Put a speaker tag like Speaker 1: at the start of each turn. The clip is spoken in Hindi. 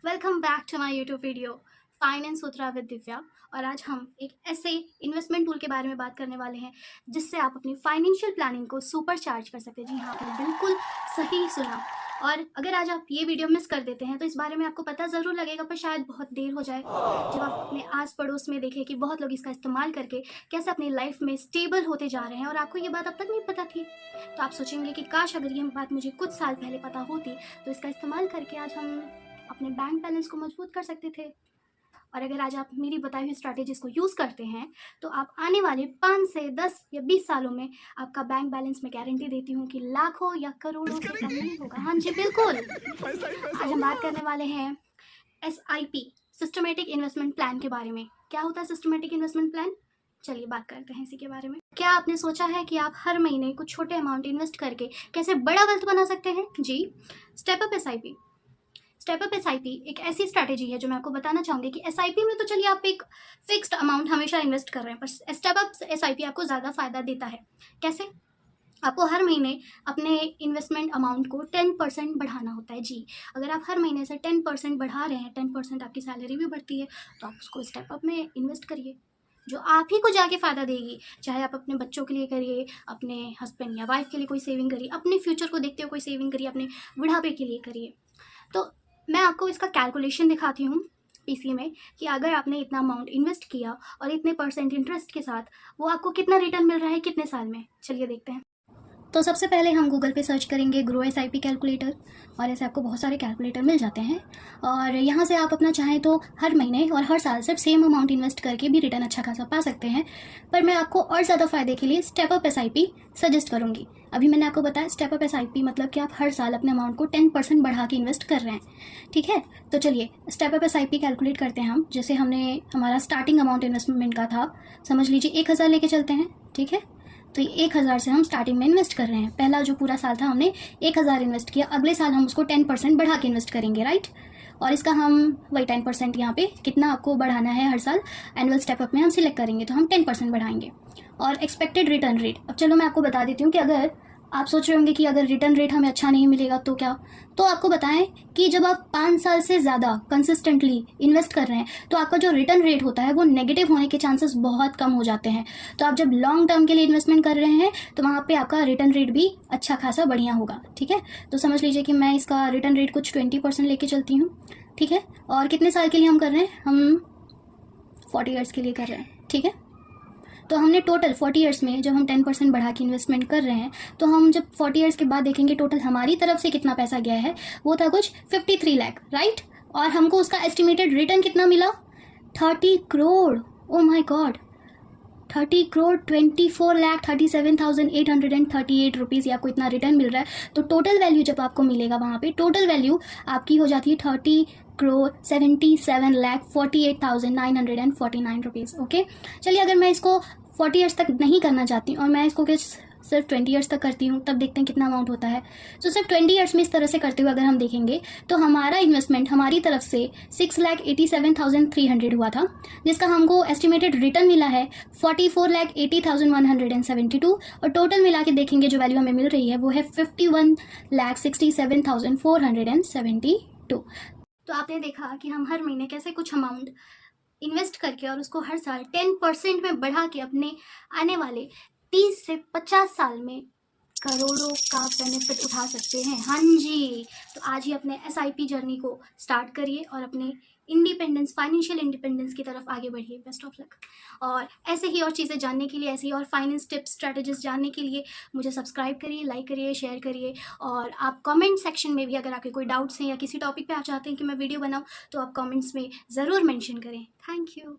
Speaker 1: Welcome back to my YouTube video finance Sutra with Divya. और आज हम एक ऐसे इन्वेस्टमेंट टूल के बारे में बात करने वाले हैं जिससे आप अपनी फाइनेंशियल प्लानिंग को सुपर चार्ज कर सकते हैं। जी हाँ, आपने बिल्कुल सही सुना। और अगर आज आप ये वीडियो मिस कर देते हैं तो इस बारे में आपको पता ज़रूर लगेगा, पर शायद बहुत देर हो जाए जब आप अपने आस पड़ोस में देखें कि बहुत लोग इसका इस्तेमाल करके कैसे अपनी लाइफ में स्टेबल होते जा रहे हैं और आपको ये बात अब तक नहीं पता थी। तो आप सोचेंगे कि काश अगर ये बात मुझे कुछ साल पहले पता होती तो इसका इस्तेमाल करके आज हम अपने बैंक बैलेंस को मजबूत कर सकते थे। और अगर आज आप मेरी बताई हुई स्ट्रैटेजीज को यूज़ करते हैं तो आप आने वाले 5 से 10 या 20 सालों में आपका बैंक बैलेंस में गारंटी देती हूँ कि लाखों या करोड़ों से कम नहीं होगा। हाँ जी, बिल्कुल। आज हम बात करने वाले हैं SIP, सिस्टमेटिक इन्वेस्टमेंट प्लान के बारे में। क्या होता है सिस्टमेटिक इन्वेस्टमेंट प्लान? चलिए बात करते हैं इसी के बारे में। क्या आपने सोचा है कि आप हर महीने कुछ छोटे अमाउंट इन्वेस्ट करके कैसे बड़ा वेल्थ बना सकते हैं? जी, step up SIP। Step up SIP एक ऐसी स्ट्रैटेजी है जो मैं आपको बताना चाहूँगी कि SIP में तो चलिए आप एक फिक्स्ड अमाउंट हमेशा इन्वेस्ट कर रहे हैं, पर स्टेप अप SIP आपको ज़्यादा फ़ायदा देता है। कैसे? आपको हर महीने अपने इन्वेस्टमेंट अमाउंट को 10% बढ़ाना होता है। जी, अगर आप हर महीने से 10% बढ़ा रहे हैं, 10% आपकी सैलरी भी बढ़ती है, तो आप उसको स्टेप अप में इन्वेस्ट करिए जो आप ही को जाके फ़ायदा देगी। चाहे आप अपने बच्चों के लिए करिए, अपने हस्बैंड या वाइफ के लिए कोई सेविंग करिए, अपने फ्यूचर को देखते हुए कोई सेविंग करिए, अपने बुढ़ापे के लिए करिए। तो मैं आपको इसका कैलकुलेशन दिखाती हूँ पीसी में कि अगर आपने इतना अमाउंट इन्वेस्ट किया और इतने परसेंट इंटरेस्ट के साथ वो आपको कितना रिटर्न मिल रहा है कितने साल में। चलिए देखते हैं। तो सबसे पहले हम गूगल पे सर्च करेंगे ग्रो SIP कैलकुलेटर, और ऐसे आपको बहुत सारे कैलकुलेटर मिल जाते हैं। और यहाँ से आप अपना चाहें तो हर महीने और हर साल सिर्फ सेम अमाउंट इन्वेस्ट करके भी रिटर्न अच्छा खासा पा सकते हैं। पर मैं आपको और ज़्यादा फ़ायदे के लिए स्टेप अप SIP सजेस्ट करूँगी। अभी मैंने आपको बताया स्टेप अप SIP मतलब कि आप हर साल अपने अमाउंट को 10% बढ़ा के इन्वेस्ट कर रहे हैं। ठीक है, तो चलिए स्टेप अप SIP कैलकुलेट करते हैं हम। जैसे हमने हमारा स्टार्टिंग अमाउंट इन्वेस्टमेंट का था, समझ लीजिए 1000 लेके चलते हैं। ठीक है, तो ये 1000 से हम स्टार्टिंग में इन्वेस्ट कर रहे हैं। पहला जो पूरा साल था हमने 1000 इन्वेस्ट किया, अगले साल हम उसको 10% बढ़ा के इन्वेस्ट करेंगे, राइट। और इसका हम वही 10% यहाँ पे कितना आपको बढ़ाना है हर साल एनुअल स्टेप अप में हम सिलेक्ट करेंगे, तो हम 10% बढ़ाएंगे। और एक्सपेक्टेड रिटर्न रेट, अब चलो मैं आपको बता देती हूँ कि अगर आप सोच रहे होंगे कि अगर रिटर्न रेट हमें अच्छा नहीं मिलेगा तो क्या, तो आपको बताएं कि जब आप 5 साल से ज़्यादा कंसिस्टेंटली इन्वेस्ट कर रहे हैं तो आपका जो रिटर्न रेट होता है वो नेगेटिव होने के चांसेस बहुत कम हो जाते हैं। तो आप जब लॉन्ग टर्म के लिए इन्वेस्टमेंट कर रहे हैं तो वहाँ पे आपका रिटर्न रेट भी अच्छा खासा बढ़िया होगा। ठीक है, तो समझ लीजिए कि मैं इसका रिटर्न रेट कुछ 20% लेके चलती हूँ। ठीक है, और कितने साल के लिए हम कर रहे हैं? हम 40 ईयर्स के लिए कर रहे हैं। ठीक है, तो हमने टोटल 40 ईयर्स में जब हम 10% बढ़ा के इन्वेस्टमेंट कर रहे हैं तो हम जब 40 ईयर्स के बाद देखेंगे टोटल हमारी तरफ से कितना पैसा गया है, वो था कुछ 53 लाख, राइट। और हमको उसका एस्टिमेटेड रिटर्न कितना मिला? 30 crore. Oh my God, 30 crore 24,37,838 rupees, आपको इतना रिटर्न मिल रहा है। तो टोटल वैल्यू जब आपको मिलेगा वहाँ पे टोटल वैल्यू आपकी हो जाती है 30 करोड़ 77,48,949 रुपीज़। ओके, चलिए अगर मैं इसको 40 ईयर्स तक नहीं करना चाहती और मैं इसको सिर्फ 20 ईयर्स तक करती हूँ, तब देखते हैं कितना अमाउंट होता है। तो सिर्फ 20 ईयर्स में इस तरह से करते हुए अगर हम देखेंगे तो हमारा इन्वेस्टमेंट हमारी तरफ से 6,87,300 हुआ था, जिसका हमको एस्टिमेटेड रिटर्न मिला है 44,80,172, और टोटल मिला के देखेंगे जो वैल्यू हमें मिल रही है वो है 51,67,472। तो आपने देखा कि हम हर महीने कैसे कुछ अमाउंट इन्वेस्ट करके और उसको हर साल 10% में बढ़ा के अपने आने वाले 30 से 50 साल में करोड़ों का बेनिफिट उठा सकते हैं। हाँ जी, तो आज ही अपने SIP जर्नी को स्टार्ट करिए और अपने इंडिपेंडेंस, फाइनेंशियल इंडिपेंडेंस की तरफ आगे बढ़िए। Best of luck. और ऐसे ही और चीज़ें जानने के लिए, ऐसे ही और फाइनेंस टिप्स, स्ट्रैटेजीज जानने के लिए मुझे सब्सक्राइब करिए, लाइक करिए, शेयर करिए। और आप कमेंट सेक्शन में भी अगर आपके कोई डाउट्स हैं या किसी टॉपिक पे आप चाहते हैं कि मैं वीडियो बनाऊँ तो आप कमेंट्स में ज़रूर मेंशन करें। Thank you.